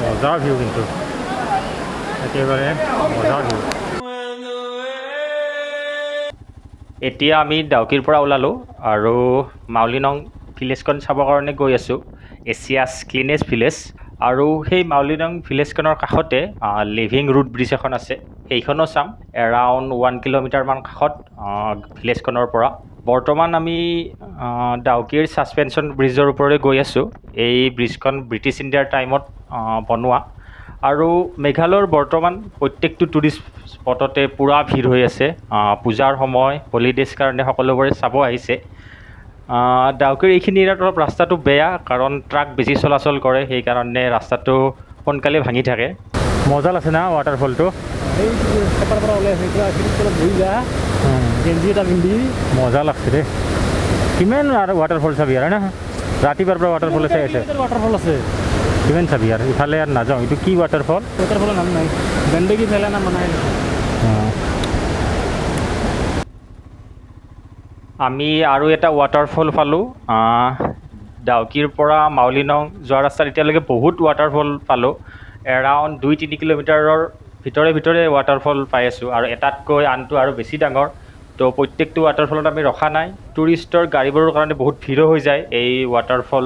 মজা ভিউ কিন্তু একেবাৰে মজা ভিউ এতিয়া আমি ডাউকিৰ পৰা ওলালোঁ আৰু মাউলিনং ভিলেজখন চাবৰ কাৰণে গৈ আছোঁ এছিয়াছ ক্লিনেষ্ট ভিলেজ আৰু সেই মাউলিনং ভিলেজখনৰ কাষতে লিভিং ৰুট ব্ৰিজ এখন আছে সেইখনো চাম এৰাউণ্ড 1 কিলোমিটাৰমান কাষত ভিলেজখনৰ পৰা বৰ্তমান আমি ডাউকিৰ ছাছপেনশ্যন ব্ৰিজৰ ওপৰলৈ গৈ আছোঁ এই ব্ৰিজখন ব্ৰিটিছ ইণ্ডিয়াৰ টাইমত বনোৱা আৰু মেঘালয়ৰ বৰ্তমান প্ৰত্যেকটো টুৰিষ্ট স্পটতে পূৰা ভিৰ হৈ আছে পূজাৰ সময় হলিডেজ কাৰণে সকলোবোৰে চাব আহিছে ডাউকিৰ এইখিনি এৰিয়াত অলপ ৰাস্তাটো বেয়া কাৰণ ট্ৰাক বেছি চলাচল কৰে সেইকাৰণে ৰাস্তাটো সোনকালে ভাঙি থাকে মজা আছে না ৱাটাৰফলটো মজা লাগছে দেই কিমান আৰু ৱাটাৰফল চাবি আৰু না ৰাতিপুৱাৰ পৰা ৱাটাৰফল আছে ৱাটাৰফল আছে কিমান চাবি আৰু ইফালে আৰু নাযাওঁ এইটো কি ৱাটাৰফল ৱাটাৰফলৰ নাম নাই গণ্ডগী মেলা নাম বনাই আমি আৰু এটা ৱাটাৰফল পালোঁ ডাউকিৰ পৰা মাউলিনং যোৱা ৰাস্তাত এতিয়ালৈকে বহুত ৱাটাৰফল পালোঁ এৰাউণ্ড 2-3 কিলোমিটাৰৰ ভিতৰে ৱাটাৰফল পাই আছোঁ আৰু এটাতকৈ আনটো আৰু বেছি ডাঙৰ তো প্ৰত্যেকটো ৱাটাৰফলত আমি ৰখা নাই টুৰিষ্টৰ গাড়ীবোৰৰ কাৰণে বহুত ভিৰো হৈ যায় এই ৱাটাৰফল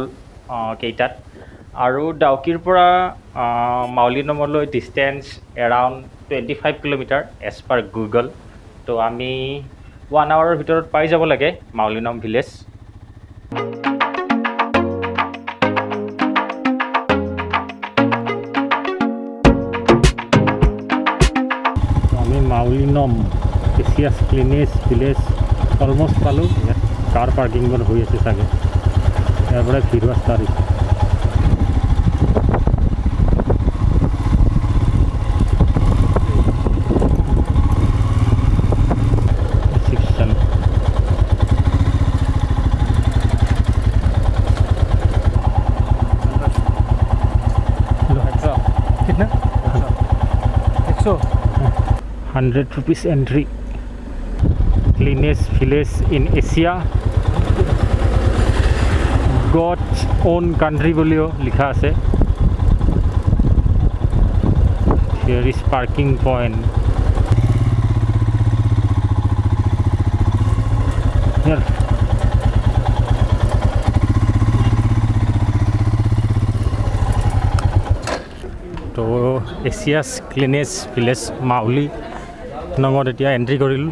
কেইটাত আৰু ডাউকিৰ পৰা মাউলিনঙলৈ distance around 25 kilometre as per Google তো আমি 1 আৱাৰৰ ভিতৰত পাই যাব লাগে মাউলিনং ভিলেজ আমি মাউলিনং এছিয়াছ ক্লিনেষ্ট ভিলেজ অলমষ্ট পালোঁ ইয়াত কাৰ পাৰ্কিংবোৰ হৈ আছে চাগে ইয়াৰ পৰা ভিৰ হোৱা ষ্টাৰ্ট হৈছে ₹100 entry cleanest village in Asia God's own country বুলিও লিখা আছে here is parking point here তো এছিয়াছ ক্লিনেষ্ট ভিলেজ মাউলিনঙত এতিয়া এণ্ট্ৰি কৰিলোঁ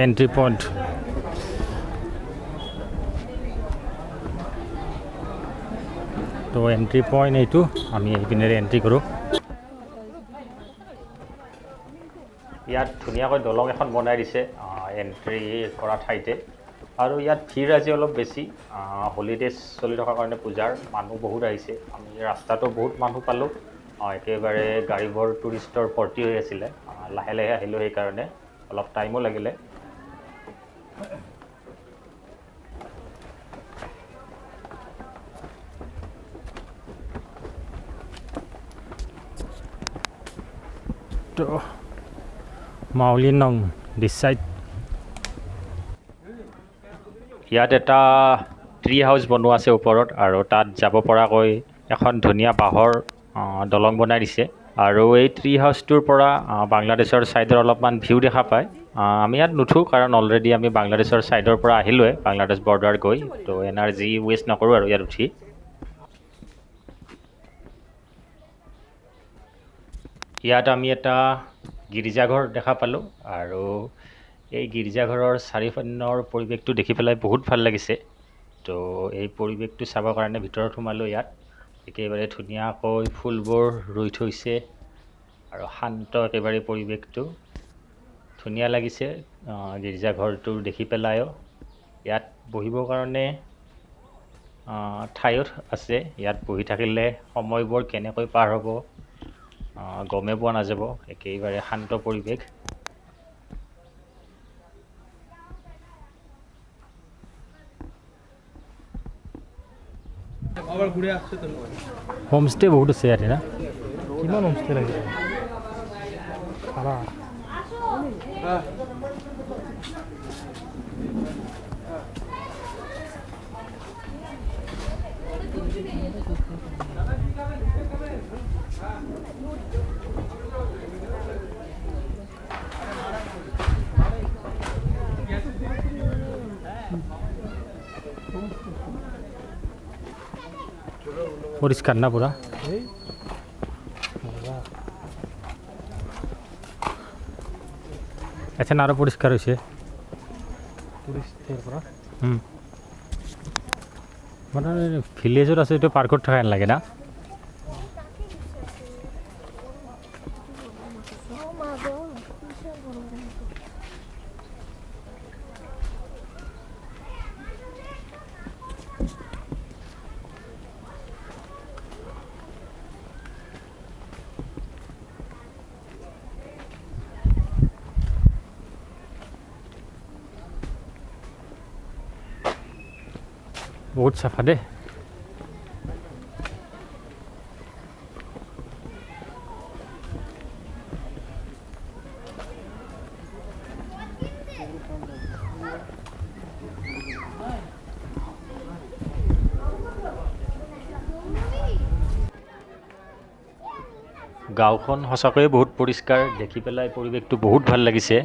এণ্ট্ৰি পইণ্ট তো এণ্ট্ৰি পইণ্ট এইটো আমি এইপিনেৰে এণ্ট্ৰি কৰোঁ ইয়াত ধুনীয়াকৈ দলং এখন বনাই দিছে এণ্ট্ৰি কৰা ঠাইতে আৰু ইয়াত ভিৰ আজি অলপ বেছি হলিডেজ চলি থকাৰ কাৰণে পূজাৰ মানুহ বহুত আহিছে আমি ৰাস্তাটো বহুত মানুহ পালোঁ একেবাৰে গাড়ীবোৰ টুৰিষ্টৰ ভৰ্তি হৈ আছিলে লাহে লাহে আহিলোঁ সেইকাৰণে অলপ টাইমো লাগিলে তো মাউলিনং দিছ চাইড ইয়াত এটা ট্ৰি হাউচ বনোৱা আছে ওপৰত আৰু তাত যাব পৰাকৈ এখন ধুনীয়া বাঁহৰ দলং বনাই দিছে আৰু এই ট্ৰি হাউচটোৰ পৰা বাংলাদেশৰ ছাইডৰ অলপমান ভিউ দেখা পায় আমি ইয়াত নুঠোঁ কাৰণ অলৰেডি আমি বাংলাদেশৰ ছাইডৰ পৰা আহিলোঁৱে বাংলাদেশ বৰ্ডাৰ গৈ তো এনাৰ্জি ৱেষ্ট নকৰোঁ আৰু ইয়াত উঠি ইয়াত আমি এটা গীৰ্জাঘৰ দেখা পালোঁ আৰু এই গীৰ্জাঘৰৰ চাৰিওফালৰ পৰিৱেশটো দেখি পেলাই বহুত ভাল লাগিছে তো এই পৰিৱেশটো চাবৰ কাৰণে ভিতৰত সোমালোঁ ইয়াত একেবাৰে ধুনীয়াকৈ ফুলবোৰ ৰুই থৈছে আৰু শান্ত একেবাৰে পৰিৱেশটো ধুনীয়া লাগিছে গীৰ্জাঘৰটো দেখি পেলাইও ইয়াত বহিবৰ কাৰণে ঠাইও আছে ইয়াত বহি থাকিলে সময়বোৰ কেনেকৈ পাৰ হ'ব গমে পোৱা নাযাব একেবাৰে শান্ত পৰিৱেশ হোমষ্টে বহুত আছে ইয়াতে না কিমান হোমষ্টে লাগে পৰিষ্কাৰ না পুৰা এথেন আৰু পৰিষ্কাৰ হৈছে মানে ভিলেজত আছে এইটো পাৰ্কত থকা হেন লাগে না বহুত চাফা দে গাঁওখন সঁচাকৈয়ে বহুত পৰিষ্কাৰ দেখি পেলাই পৰিৱেশটো বহুত ভাল লাগিছে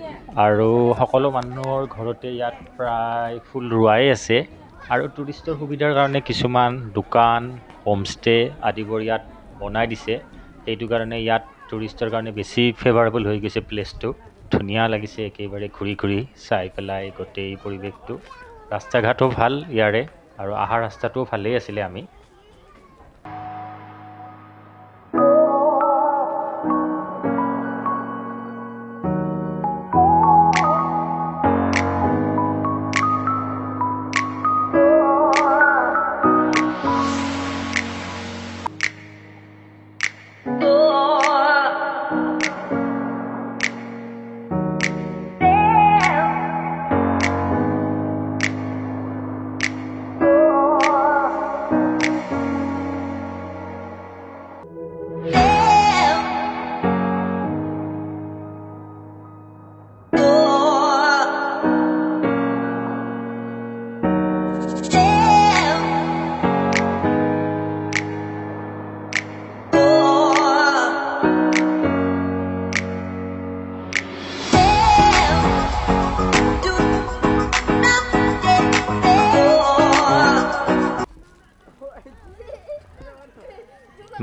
আৰু সকলো মানুহৰ ঘৰতে ইয়াত প্ৰায় ফুল ৰোৱাই আছে আৰু টুৰিষ্টৰ সুবিধাৰ কাৰণে কিছুমান দোকান হোমষ্টে আদিবোৰ ইয়াত বনাই দিছে সেইটো কাৰণে ইয়াত টুৰিষ্টৰ কাৰণে বেছি ফেভাৰেবল হৈ গৈছে প্লেচটো ধুনীয়া লাগিছে একেবাৰে ঘূৰি ঘূৰি চাই পেলাই গোটেই পৰিৱেশটো ৰাস্তা ঘাটো ভাল ইয়াৰে আৰু অহা ৰাস্তাটোও ভালেই আছিলে আমি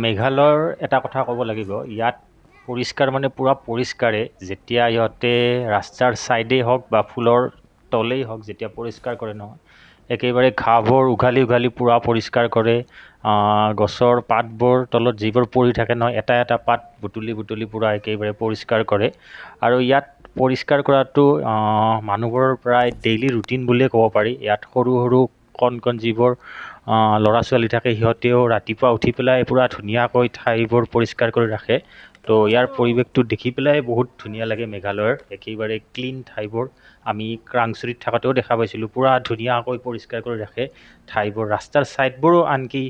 মেঘালয়ৰ এটা কথা ক'ব লাগিব ইয়াত পৰিষ্কাৰ মানে পুৰা পৰিষ্কাৰে যেতিয়া ইহঁতে ৰাস্তাৰ ছাইডেই হওক বা ফুলৰ তলেই হওক যেতিয়া পৰিষ্কাৰ কৰে নহয় একেবাৰে ঘাঁহবোৰ উঘালি উঘালি পুৰা পৰিষ্কাৰ কৰে গছৰ পাতবোৰ তলত যিবোৰ পৰি থাকে নহয় এটা এটা পাত বুটলি বুটলি পুৰা একেবাৰে পৰিষ্কাৰ কৰে আৰু ইয়াত পৰিষ্কাৰ কৰাটো মানুহবোৰৰ প্ৰায় ডেইলি ৰুটিন বুলিয়ে ক'ব পাৰি ইয়াত সৰু সৰু কণ কণ যিবোৰ ল'ৰা ছোৱালী থাকে সিহঁতেও ৰাতিপুৱা উঠি পেলাই পুৰা ধুনীয়াকৈ ঠাইবোৰ পৰিষ্কাৰ কৰি ৰাখে তো ইয়াৰ পৰিৱেশটো দেখি পেলাই বহুত ধুনীয়া লাগে মেঘালয়ৰ একেবাৰে ক্লিন ঠাইবোৰ আমি ক্ৰাংচুৰিত থাকোঁতেও দেখা পাইছিলোঁ পুৰা ধুনীয়াকৈ পৰিষ্কাৰ কৰি ৰাখে ঠাইবোৰ ৰাস্তাৰ ছাইডবোৰো আনকি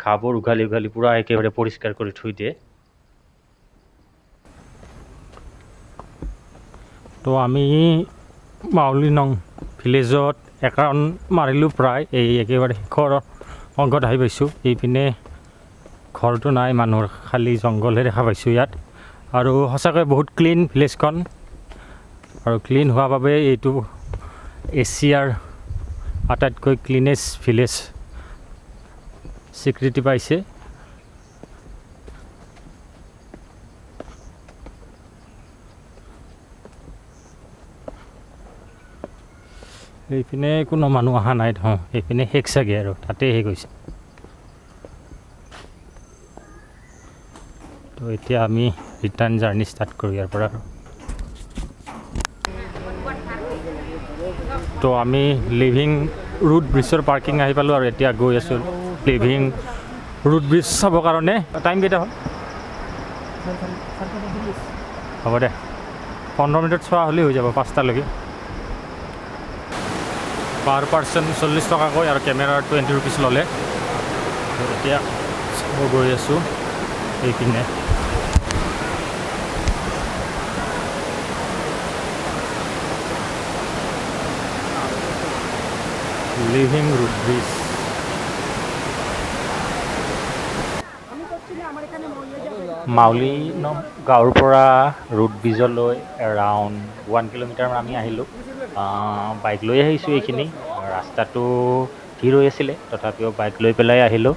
ঘাঁহবোৰ উঘালি উঘালি পুৰা একেবাৰে পৰিষ্কাৰ কৰি থৈ দিয়ে তো আমি মাউলিনং ভিলেজত একাউণ্ট মাৰিলোঁ প্ৰায় এই একেবাৰে শেষৰ অংগত আহি পাইছোঁ এইপিনে ঘৰটো নাই মানুহৰ খালী জংঘলহে দেখা পাইছোঁ ইয়াত আৰু সঁচাকৈ বহুত ক্লিন ভিলেজখন আৰু ক্লিন হোৱাৰ বাবে এইটো এছিয়াৰ আটাইতকৈ ক্লিনেষ্ট ভিলেজ স্বীকৃতি পাইছে এইপিনে কোনো মানুহ অহা নাই এইপিনে শেষ চাগে আৰু তাতে শেষ হৈছে তো এতিয়া আমি ৰিটাৰ্ণ জাৰ্ণি ষ্টাৰ্ট কৰোঁ ইয়াৰ পৰা তো আমি লিভিং ৰুট ব্ৰিজৰ পাৰ্কিং আহি পালোঁ আৰু এতিয়া গৈ আছোঁ লিভিং ৰুট ব্ৰিজ চাবৰ কাৰণে টাইম কেইটা হ'ল হ'ব দে 15 মিনিটত চোৱা হ'লেই হৈ যাব 5টালৈকে পাৰ পাৰ্চন 40 টকাকৈ আৰু কেমেৰাৰ 20 ৰুপিজ ল'লে এতিয়া চাব গৈ আছোঁ এইপিনে লিভিং ৰুট ব্ৰিজ মাউলিনং গাঁৱৰ পৰা ৰুট ব্ৰিজলৈ এৰাউণ্ড 1 কিলোমিটাৰমান আমি আহিলোঁ বাইক লৈ আহিছোঁ এইখিনি ৰাস্তাটো ভিৰ হৈ আছিলে তথাপিও বাইক লৈ পেলাই আহিলোঁ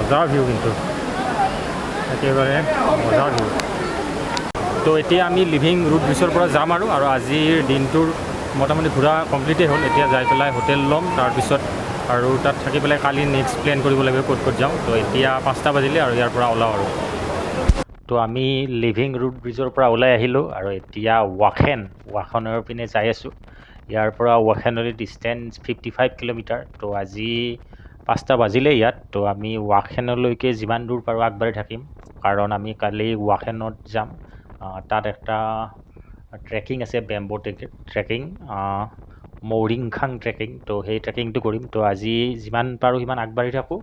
মজাৰ ভিউ কিন্তু একেবাৰে মজাৰ ভিউ তো এতিয়া আমি লিভিং ৰুট ব্ৰিজৰ পৰা যাম আৰু আজিৰ দিনটোৰ মোটামুটি ঘূৰা কমপ্লিটেই হ'ল এতিয়া যাই পেলাই হোটেল ল'ম তাৰপিছত আৰু তাত থাকি পেলাই কালি নেক্সট প্লেন কৰিব লাগিব ক'ত যাওঁ তো এতিয়া 5টা বাজিলে আৰু ইয়াৰ পৰা ওলাওঁ আৰু তো আমি লিভিং ৰুট ব্ৰিজৰ পৰা ওলাই আহিলোঁ আৰু এতিয়া ৱাখেনৰ পিনে যাই আছোঁ ইয়াৰ পৰা ৱাখেনলৈ ডিষ্টেঞ্চ 55 কিলোমিটাৰ তো আজি 5টা বাজিলে ইয়াত তো আমি ৱাখেনলৈকে যিমান দূৰ পাৰোঁ আগবাঢ়ি থাকিম কাৰণ আমি কালি ৱাখেনত যাম তাত একটা ট্ৰেকিং আছে বেম্বো ট্ৰেকিং মৌৰিংখাং ট্ৰেকিং তো সেই ট্ৰেকিংটো কৰিম তো আজি যিমান পাৰোঁ সিমান আগবাঢ়ি থাকোঁ